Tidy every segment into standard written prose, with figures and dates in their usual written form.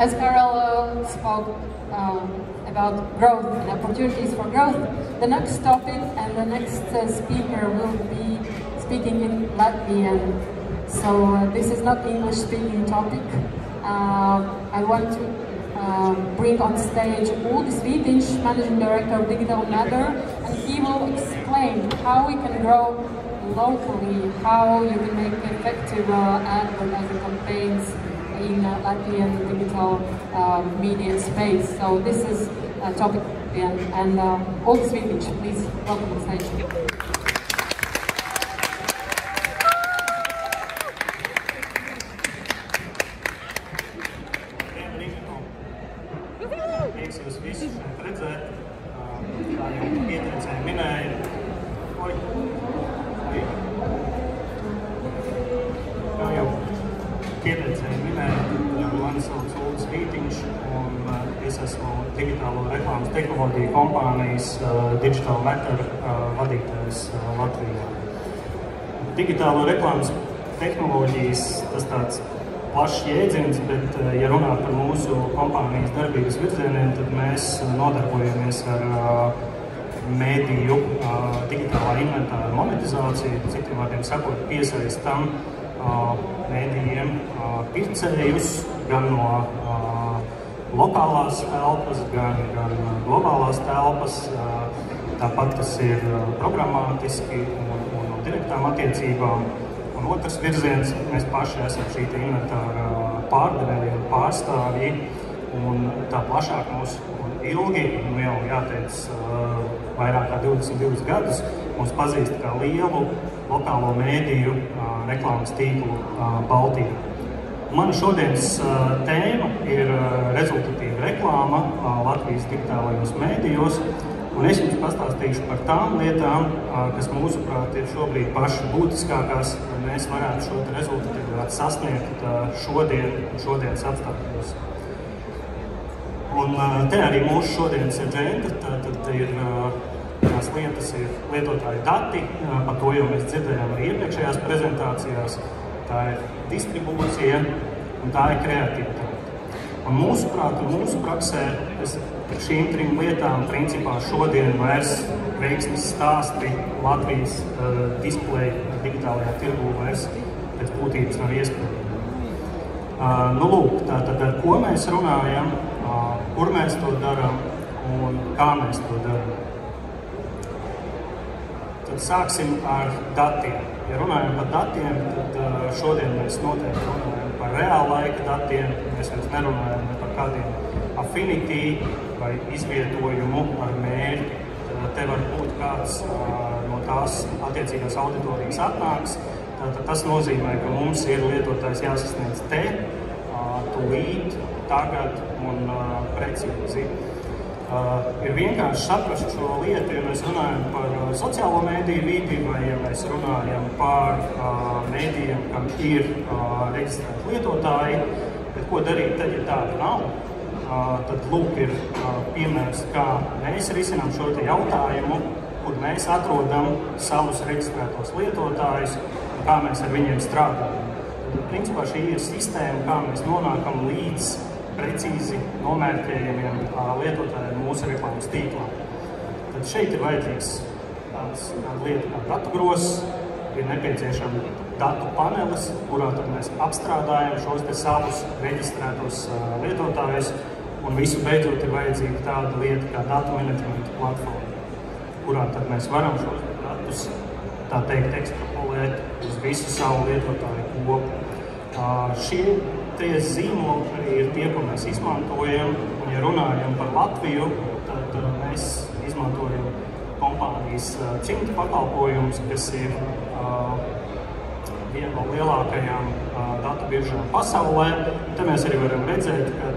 as Carol spoke about growth and opportunities for growth, the next topic and the next speaker will be speaking in Latvian. So this is not English-speaking topic. I want to bring on stage Uldis Vītiņš, Managing Director of Digital Matter, and he will explain how we can grow locally, how you can make effective advertising campaigns in Latvian digital media space. So this is a topic, and Uldis Vītiņš, please welcome on stage. Jūs visus redzēt, kā jau pieteicēji minēja, mani sauc Uldis Vītiņš, un es esmu digitālo reklāmas tehnoloģiju kompānijas Digital Matter vadītājs Latvijā. Digitālo reklāmas tehnoloģijas, tas tāds plašs jēdziens, bet, ja runā par mūsu kompānijas darbības virzieniem, tad mēs nodarbojamies ar mēdīju digitālā inventāra monetizāciju, citiem vārdiem sakot, piesaistam mēdījiem pircējus gan no lokālās telpas, gan globālās telpas. Tāpat tas ir programmātiski un no direktām attiecībām. Un otrs virziens, mēs paši esam šī inventāra pārdevēji un pārstāvji, un tā plašāk mūs ilgi, jau jāteic, vairāk kā 22 gadus, mūs pazīst kā lielu lokālo mēdīju reklāmas tīklu Baltijā. Mana šodienas tēma ir rezultatīva reklāma Latvijas digitālajos mēdījos, un es jums pastāstīšu par tām lietām, kas mūsuprāt ir šobrīd paši būtiskākās, lai mēs varētu šo rezultatīvātu sasniegt šodienas apstākļos. Un te arī mūsu šodienas agenda, tad ir tās lietas ir lietotāju dati, par to jau mēs dzirdējām arī iepriekšējās prezentācijās, tā ir distribūcija un tā ir kreativitāte. Un mūsuprāt, mūsu praksē šīm trim lietām principā šodien vairs veiksmes stāsti Latvijas displeja digitālajā tirgū vairs pēc būtības nav iespējami. Nu lūk, tātad ar ko mēs runājam, kur mēs to darām un kā mēs to darām. Tad sāksim ar datiem. Ja runājam par datiem, tad šodien mēs noteikti runājam par reāla laika datiem. Mēs vairs nerunājam par kādiem affinity vai izvietojumu ar mērķi. Te var būt kāds no tās attiecīgās auditorijas atnāks. Tad tas nozīmē, ka mums ir lietotājs jāsasniedz te, tūlīt, tagad un precīzi. Ir vienkārši saprast šo lietu, ja mēs runājam par sociālo mēdīju vidi vai ja mēs runājam par mēdījiem, kam ir reģistrēti lietotāji, bet ko darīt tad, ja tāda nav? Tad lūk ir piemērs, kā mēs risinām šo jautājumu, kur mēs atrodam savus reģistrētos lietotājus un kā mēs ar viņiem strādājam. Tad, principā, šī ir sistēma, kā mēs nonākam līdz precīzi nomērķējumiem lietotājiem mūsu reklāmas tīklā. Tad šeit ir vajadzīgs tāda lieta kā datu grozs, ir nepieciešama datu panelis, kurā tad mēs apstrādājam šos te savus reģistrētos lietotājus, un visu beidzot ir vajadzīga tāda lieta kā datu menedžmenta platforma, kurā tad mēs varam šos datus, tā teikt, ekstrapolēt uz visu savu lietotāju kopu. Šie zīmoli arī ir tie, ko mēs izmantojam, un ja runājam par Latviju, tad mēs izmantojam kompānijas Cimta pakalpojumus, kas ir viena no lielākajām datu biržām pasaulē. Te mēs arī varam redzēt, ka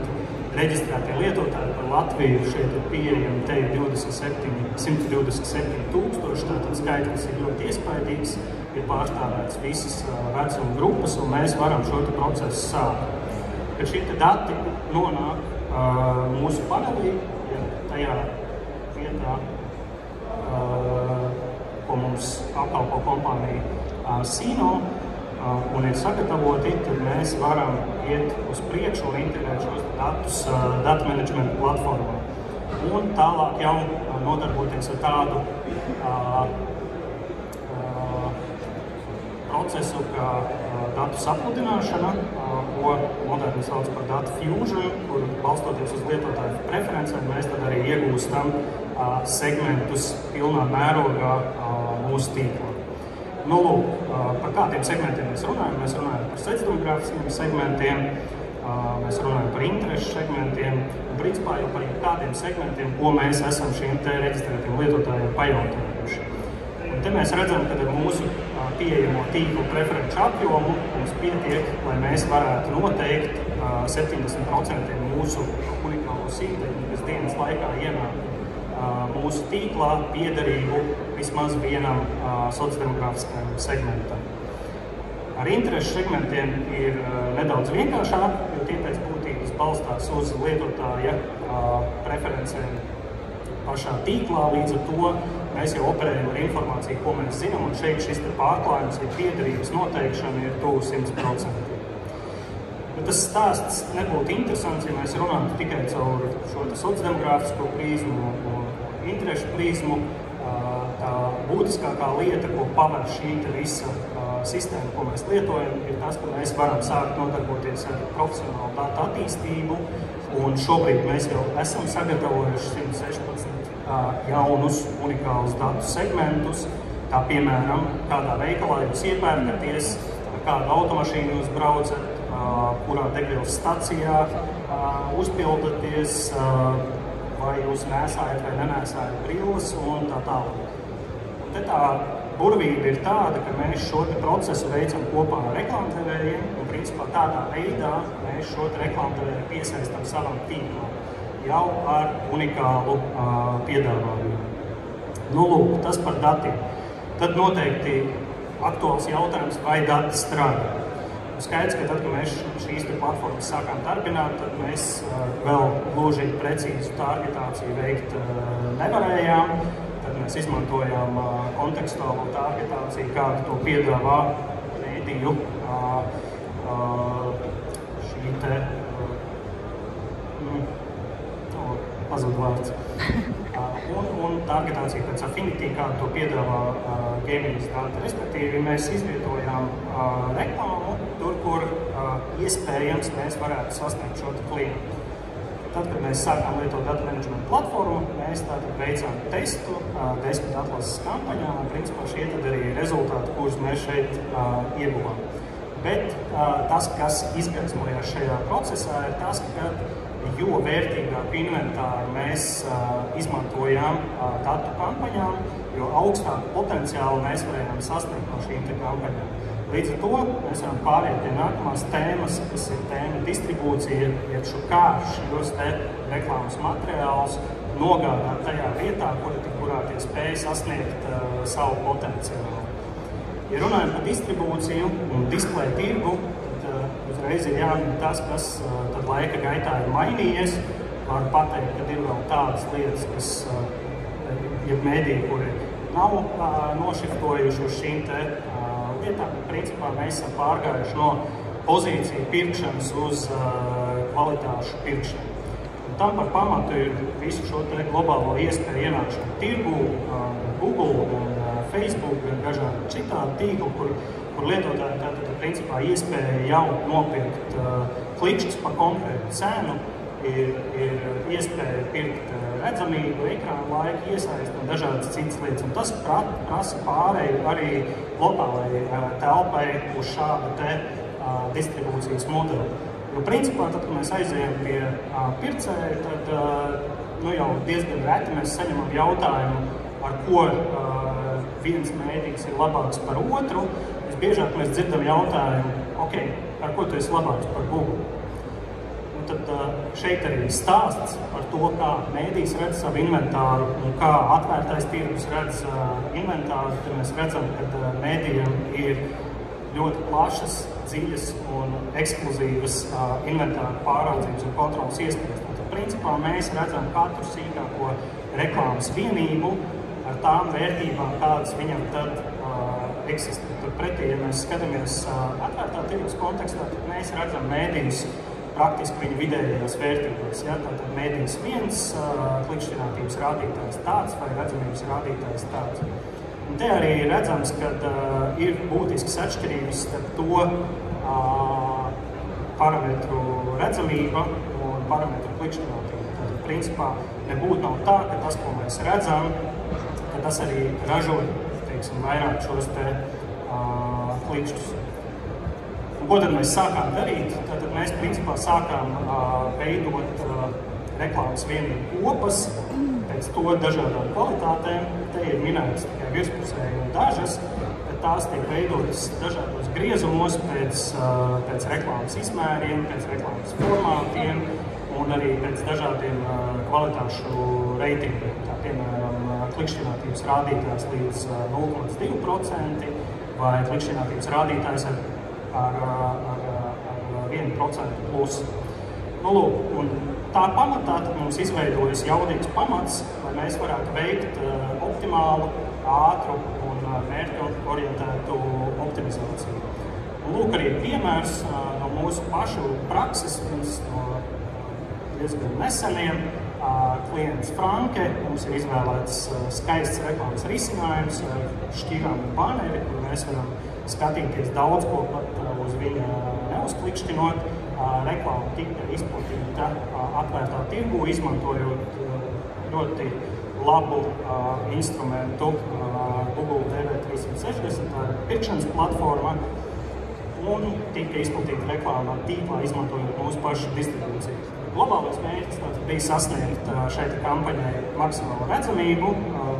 reģistrētie lietotāji par Latviju šeit ir pieejami, te ir 127 tūkstoši, tātad skaitlis ir ļoti iespaidīgs, ir pārstāvēts visas vecuma grupas, un mēs varam šo procesu sākt. Kad šie dati nonāk mūsu panelī, ja tajā vietā, ko mums apkalpo kompānija Sino, un ir sagatavoti, tad mēs varam iet uz priekšu un integrēt šos datus datu menedžmenta platformā. Un tālāk jau nodarboties ar tādu procesu kā datu sapludināšana, ko moderni sauc par data fusion, kur balstoties uz lietotāju preferencēm, mēs tad arī iegūstam segmentus pilnā mērogā mūsu tīklā. Nu, lūk, par kādiem segmentiem mēs runājam? Mēs runājam par secdemogrāfiskiem segmentiem, mēs runājam par interešu segmentiem, un principā jau par kādiem segmentiem, ko mēs esam šiem te reģistrētiem lietotājiem pajautājuši. Un te mēs redzam, ka ar mūsu pieejamo tīklu preferenču apjomu mums pietiek, lai mēs varētu noteikt 70% mūsu unikālo sīkteņu, kas dienas laikā ienāk mūsu tīklā piederību vismaz vienam sociodemogrāfiskajam segmentam. Ar interešu segmentiem ir nedaudz vienkāršāk, jo tie pēc būtības balstās uz lietotāja preferencēm pašā tīklā, līdz ar to mēs jau operējam ar informāciju, ko mēs zinām, un šeit šis pārklājums, ja piederības noteikšana ir tuvu 100%. Bet tas stāsts nebūtu interesants, ja mēs runātu tikai caur šo sociodemogrāfisko prizmu un interešu prizmu. Tā būtiskākā lieta, ko paver šī visa sistēma, ko mēs lietojam, ir tas, ka mēs varam sākt nodarboties ar profesionālu datu attīstību, un šobrīd mēs jau esam sagatavojuši 116 jaunus unikālus datu segmentus, kā piemēram, kādā veikalā jūs iepērkaties, kādu automašīnu jūs braucat, kurā degvielas stacijā uzpildaties, vai jūs nesājat vai nenēsājat brilles un tā tālāk. Un te tā burvība ir tāda, ka mēs šo procesu veicam kopā ar reklāmdevējiem, un principā tādā veidā mēs šo reklāmdevēju piesaistam savam tīklam, jau ar unikālu piedāvājumu. Nu, lūk, tas par datiem. Tad noteikti aktuāls jautājums, vai dati strādā. Skaidrs, ka tad, kad mēs šīs platformas sākām darbināt, tad mēs vēl gluži precīzu targetāciju veikt nevarējām. Tad mēs izmantojām kontekstuālo targetāciju, kādu to piedāvā mēdīju šī te pazud vārds. Un targetācija pēc Affinity, kādu to piedāvā gaming dati. Respektīvi, mēs izvietojām reklāmu tur, kur iespējams mēs varētu sasniegt šo klientu. Tad, kad mēs sākām lietot datu menedžmenta platformu, mēs tātad veicām testu 10 atlases kampaņām, un principā šie tad arī rezultāti, kurus mēs šeit ieguvām. Bet tas, kas izgaismojās šajā procesā, ir tas, ka jo vērtīgāku inventāru mēs izmantojām datu kampaņām, jo augstāku potenciālu mēs varējām sasniegt no šīm te kampaņām. Līdz ar to mēs varam pāriet pie nākamās tēmas, kas ir tēma distribūcija, jeb kā šos te reklāmas materiālus nogādāt tajā vietā, kurā tie spēja sasniegt savu potenciālu. Ja runājam par distribūciju un displeju tirgu, uzreiz ir jāmin tas, kas tad laika gaitā ir mainījies. Varu pateikt, ka ir vēl tādas lietas, kas mēdī, kuri nav nošiftojuši uz šīm te lietām. Principā mēs esam pārgājuši no pozīciju pirkšanas uz kvalitāšu pirkšanu. Un tam par pamatu ir visu šo te globālo iespēju ienākšanu tirgu, Google un Facebook un dažādi citādi tīkli, kur lietotāji tātad principā iespēja jau nopirkt klikšķus par konkrētu cenu, ir iespēja pirkt redzamību, ekrānu laiku, iesaisti un dažādas citas lietas. Un tas prasa pārēju arī globālai telpai uz šādu te distribūcijas modeli. Jo principā, tad, kad mēs aizējam pie pircēja, tad jau diezgan reti mēs saņemam jautājumu, ar ko viens mēdījis ir labāks par otru. Visbiežāk mēs dzirdam jautājumu, ok, ar ko tu esi labāks par Google? Un tad šeit arī ir stāsts par to, kā mēdījis redz savu inventāru un kā atvērtais tirgus redz inventāru. Tad mēs redzam, ka mēdījiem ir ļoti plašas, dziļas un ekskluzīvas inventāra pāraudzības un kontrolas iespējas. Tad principā mēs redzam katru sīkāko reklāmas vienību ar tām vērtībām, kādas viņam tad eksistē. Turpretī, ja mēs skatāmies atvērtā tirgus kontekstā, tad mēs redzam mēdījus praktiski viņu vidējās vērtībās. Ja? Tātad mēdījis viens, klikšķinātības rādītājs tāds vai redzamības rādītājs tāds. Un te arī redzams, ka ir būtiskas atšķirības starp to parametru redzamība un parametru klikšķinātība. Tātad, principā, nebūtu nav tā, ka tas, ko mēs redzam, ka tas arī ražo, teiksim, vairāk šos te klikšķus. Un ko tad mēs sākām darīt? Tātad mēs, principā, sākām veidot reklāmas vienību kopas pēc to dažādām kvalitātēm. Te ir minētas tikai virspusēji un dažas, bet tās tiek veidotas dažādos griezumos pēc reklāmas izmēriem, pēc reklāmas formātiem un arī pēc dažādiem kvalitāšu reitingiem. Tā, piemēram, klikšķinātības rādītājs līdz 0,2% vai klikšķinātības rādītājs ar 1% plus. Nu, lūk, un tā pamatā mums izveidojas jaudīgs pamats, lai mēs varētu veikt optimālu, ātru un mērķorientētu optimizāciju. Un lūk, arī piemērs no mūsu pašu prakses, viens no diezgan neseniem. Klients Franke, mums ir izvēlēts skaists reklāmas risinājums ar šķirām un baneri, kur mēs varam skatīties daudz ko pat uz viņa neuzklikšķinot. Reklāma tika izplatīta atvērtā tirgu, izmantojot ļoti labu instrumentu Google DV360 pirkšanas platforma un tika izplatīta reklāmā tīklā, izmantojot mūsu pašu distribūciju. Globālais mērķis bija sasniegt šeit kampaņai maksimālu redzamību,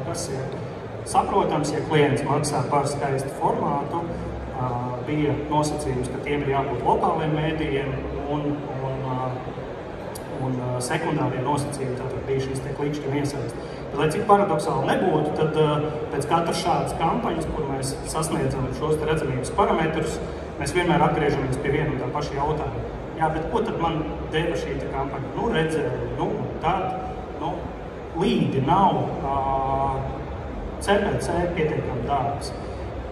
kas ir saprotams, ja klients maksā par skaistu formātu. Bija nosacījums, ka tiem ir jābūt lokāliem mēdījiem un sekundārie nosacījumi, tātad bija šīs te klikšķi iesaist. Bet, lai cik paradoksāli nebūtu, tad pēc katras šādas kampaņas, kur mēs sasniedzam šos te redzamības parametrus, mēs vienmēr atgriežamies pie viena un tā paša jautājuma. Jā, bet ko tad man deva šī kampaņa? Nu, redzēju, tad, līdi nav, CPC pietiekami dārgs.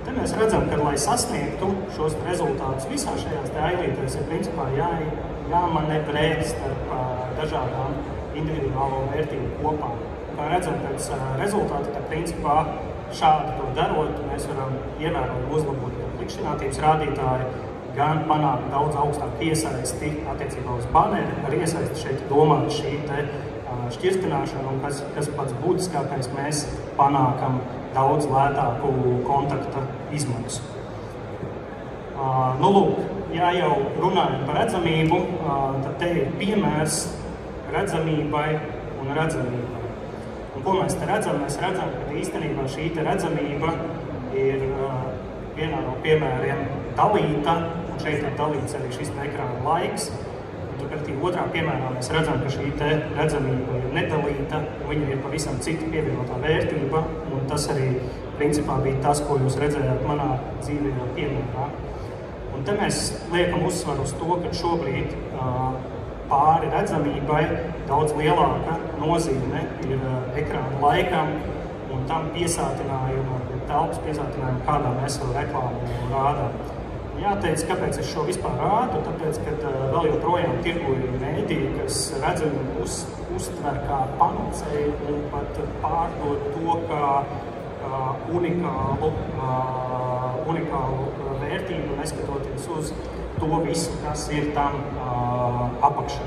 Te mēs redzam, ka, lai sasniegtu šos rezultātus visā šajās ailītēs, ir principā jāmanevrē starp dažādām individuālo vērtību kopām. Kā redzam, pēc rezultātu, tad principā šādi to darot, mēs varam ievērojami uzlabot klikšķinātības rādītāju, gan panākt daudz augstāku iesaisti attiecībā uz baneri, ar iesaisti šeit domāt šī te šķirstināšana, un kas pats būtiskākais, mēs panākam daudz lētāku kontakta izmaksu. Nu, lūk, ja jau runājam par redzamību, tad te ir piemērs redzamībai un redzamībai. Un ko mēs te redzam? Mēs redzam, ka īstenībā šī te redzamība ir vienā no piemēriem dalīta, un šeit ir dalīts arī šis ekrāna laiks. Turpretī otrā piemērā mēs redzam, ka šī te redzamība ir nedalīta, un viņa ir pavisam cita pievienotā vērtība, un tas arī principā bija tas, ko jūs redzējāt manā dzīvajā piemērā. Un te mēs liekam uzsvaru uz to, ka šobrīd pāri redzamībai daudz lielāka nozīme ir ekrāna laikam un tam piesātinājumu, telpas piesātinājumu, kādā mēs vēl reklāmu rādām. Jāteic, kāpēc es šo vispār rādu, tāpēc, ka vēl joprojām tirgu ir mēdīji, kas redzamību uztver kā panacēju un pat pārdod to kā unikālu vērtību, neskatoties uz to visu, kas ir tam apakšā.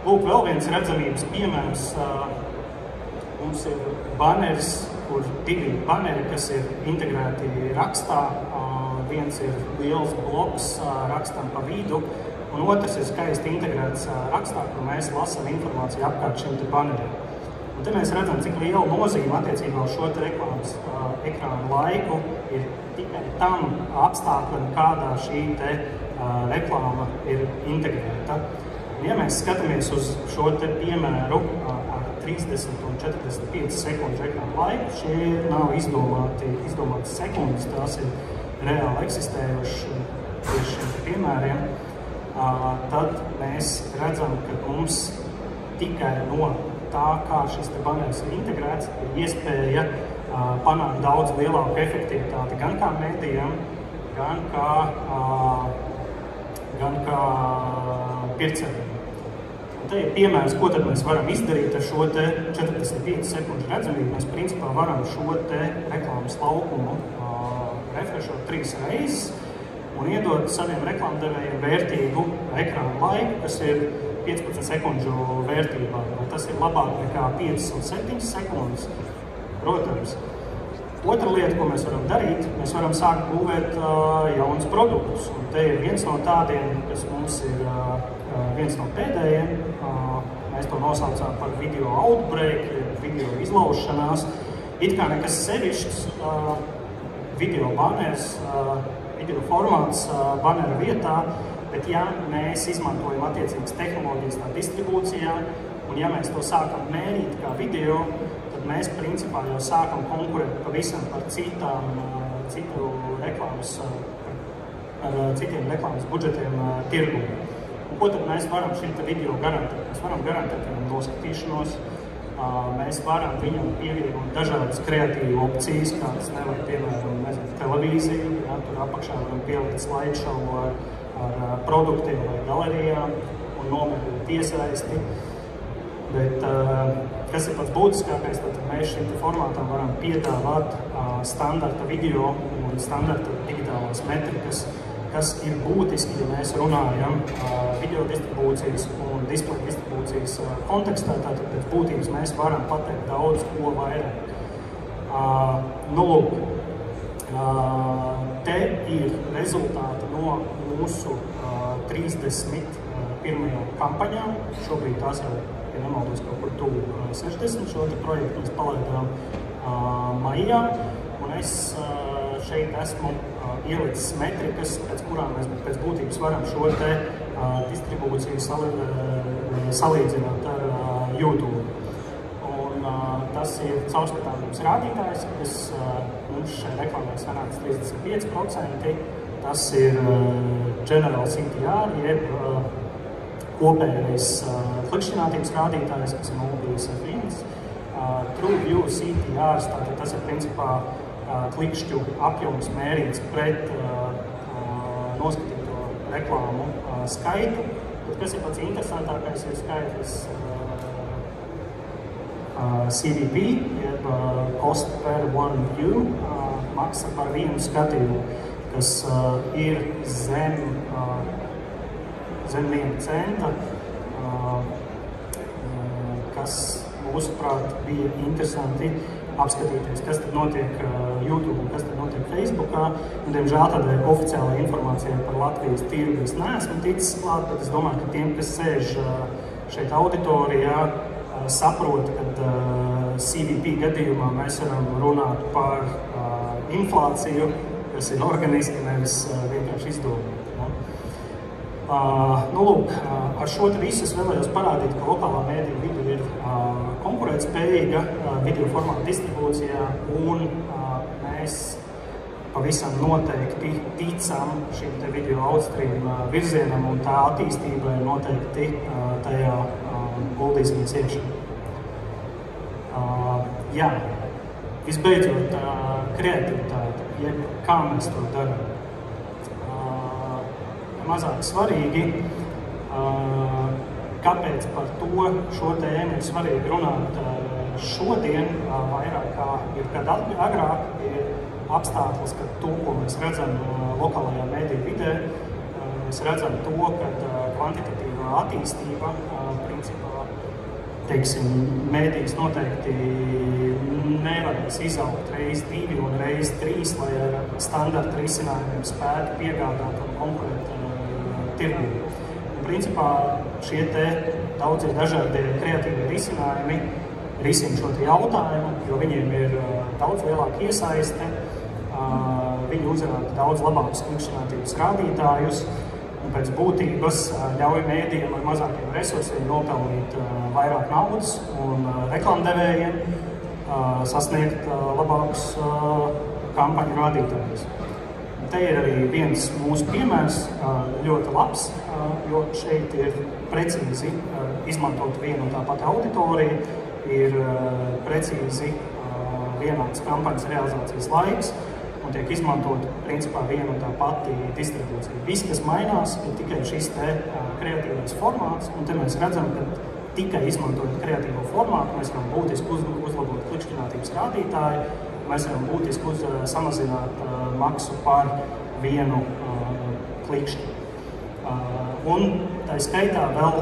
Lūk, vēl viens redzamības piemērs. Mums ir baneris, kur divi baneri, kas ir integrēti rakstā. Viens ir liels bloks rakstam pa vidu, un otrs ir skaisti integrēts rakstā, kur mēs lasām informāciju apkārt šim te banerim. Un te mēs redzam, cik liela nozīme attiecībā uz šo te reklāmas ekrāna laiku ir tikai tam apstākļam, kādā šī te reklāma ir integrēta. Un ja mēs skatāmies uz šo te piemēru ar 30 un 45 sekundžu ekrāna laiku, šie nav izdomāti sekundes, tās ir reāli eksistējuši tieši šiem piemēriem, tad mēs redzam, ka mums tikai no tā, kā šis te baneris ir integrēts, ir iespēja panākt daudz lielāku efektivitāti gan kā mēdījiem, gan kā pircējiem. Te ir piemērs, ko tad mēs varam izdarīt ar šo te 45 sekundžu redzamību. Mēs principā varam šo te reklāmas laukumu refrešot 3 reizes un iedot saviem reklāmdevējiem vērtīgu ekrāna laiku, kas ir 15 sekundžu vērtībā. Tas ir labāk nekā 5 un 7 sekundes. Protams, otra lieta, ko mēs varam darīt, mēs varam sākt būvēt jaunus produktus. Un te ir viens no tādiem, kas mums ir viens no pēdējiem. Mēs to nosaucām par video outbreak, video izlaušanās. It kā nekas sevišķs, video banners, video formāts bannera vietā, bet ja mēs izmantojam attiecīgas tehnoloģijas tā distribūcijā, un ja mēs to sākam mērīt kā video, tad mēs principā jau sākam konkurēt pavisam par citiem reklāmas budžetiem tirgū. Un ko tad mēs varam šim video garantēt? Mēs varam garantēt viņam noskatīšanos, mēs varam viņam pievienot dažādas kreatīvu opcijas, kādas nevajag, piemēram, televīziju, tur apakšā varam pielikt slideshow ar produktiem vai galerijām un nomērīt iesaisti. Bet kas ir pats būtiskākais, tad mēs šim formātam varam piedāvāt standarta video un standarta digitālās metrikas, kas ir būtiski, ja mēs runājam video distribūcijas un displeja distribūcijas kontekstā, tātad pēc būtības mēs varam pateikt daudz ko vairāk. Te ir rezultāti no mūsu 31. kampaņām. Šobrīd tās jau, ja nemaldos, kaut kur tuvu 60 šo projektu mēs palaidām maijā, un es šeit esmu ielicis metrikas, pēc kurām mēs pēc būtības varam šo te distribūciju salīdzināt ar YouTube. Un tas ir caurskatāmības rādītājs, kas mums šai reklāmai sanāca 35%. Tas ir General CTR, jeb kopējais klikšķinātības rādītājs, kas ir 0,1. TrueView CTR, tātad tas ir principā klikšķu apjoms mērīts pret noskatīto reklāmu skaitu. Bet kas ir pats interesantākais, ir skaitlis CVP, jeb cost per one view, maksa par vienu skatījumu, kas ir zem 1 centa, kas, mūsuprāt, bija interesanti apskatīties, kas tad notiek YouTube un kas tad notiek Facebookā. Un, diemžēl tādai oficiālai informācijai par Latvijas tirgu es neesmu ticis klāt, bet es domāju, ka tiem, kas sēž šeit auditorijā, saprot, ka CVP gadījumā mēs varam runāt par inflāciju, kas ir organiski, nevis vienkārši izdomāt. Ar šo visu es vēlējos parādīt, ka lokālā mēdīja vide ir konkurētspējīga video formātu distribūcijā, un mēs pavisam noteikti ticam šim te video outstream virzienam, un tā attīstībai noteikti tajā guldīsimies iekšā. Jā, visbeidzot, kreativitāte, jeb kā mēs to darām. Mazāk svarīgi, kāpēc par to šo tēmu ir svarīgi runāt šodien, vairāk kā jebkad agrāk, ir apstākļus, ka to, ko mēs redzam lokālajā mēdīju vidē, mēs redzam to, ka kvantitatīvā attīstība, principā, teiksim, mēdījis noteikti nevarēs izaugt reiz 2 un reiz 3, lai ar standarta risinājumiem spētu piegādāt un konkurēt tirgū. Principā šie te daudzie dažādie kreatīvie risinājumi risina šo te jautājumu, jo viņiem ir daudz lielāka iesaiste, viņi uzrāda daudz labākus klikšķinātības rādītājus, un pēc būtības ļauj mēdījiem ar mazākiem resursiem nopelnīt vairāk naudas un reklāmdevējiem sasniegt labākus kampaņu rādītājus. Te ir arī viens mūsu piemērs, ļoti labs, jo šeit ir precīzi izmantot vienu un tā pati auditoriju, ir precīzi vienāds kampaņas realizācijas laiks un tiek izmantot principā viena un tā pati distribūcija. Viss, kas mainās, ir tikai šis te kreatīvais formāts, un te mēs redzam, ka tikai izmantojot kreatīvo formātu, mēs varam būtiski uzlabot klikšķinātības rādītāju, mēs varam būtiski samazināt maksu par vienu klikšķi. Un tā skaitā vēl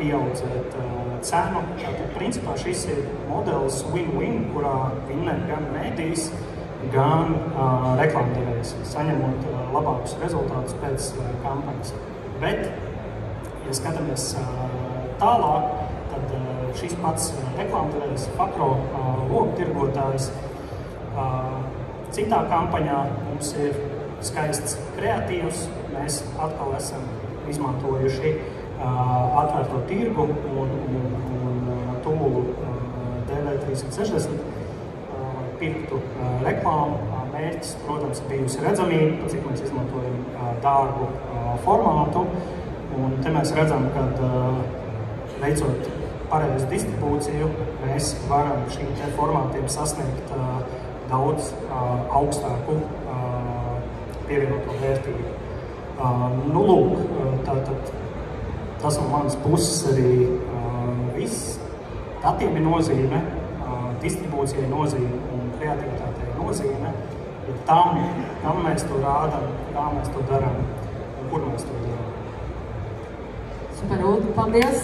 pieaudzēt cenu. Tātad, principā, šis ir modelis win-win, kurā vinnē gan mēdījis, gan reklāmdevējs, saņemot labākus rezultātus pēc kampaņas. Bet, ja skatāmies tālāk, tad šis pats reklāmdevējs, Fakro loktirgotājs, citā kampaņā mums ir skaists kreatīvs. Mēs atkal esam izmantojuši atvērto tirgu un tūlu DV360 pirktu reklāmu. Mērķis, protams, bijusi redzamība, cik mēs izmantojam dārgu formātu. Un te mēs redzam, ka veicot pareizu distribūciju, mēs varam šīm te formātiem sasniegt daudz augstāku pievienoto vērtību. Nu, lūk, tātad tas no manas puses arī viss. Datiem ir nozīme, distribūcijai nozīme un kreativitātei nozīme ir tam, kam mēs to rādam, kā mēs to darām un kur mēs to darām. Super, Uldi, paldies!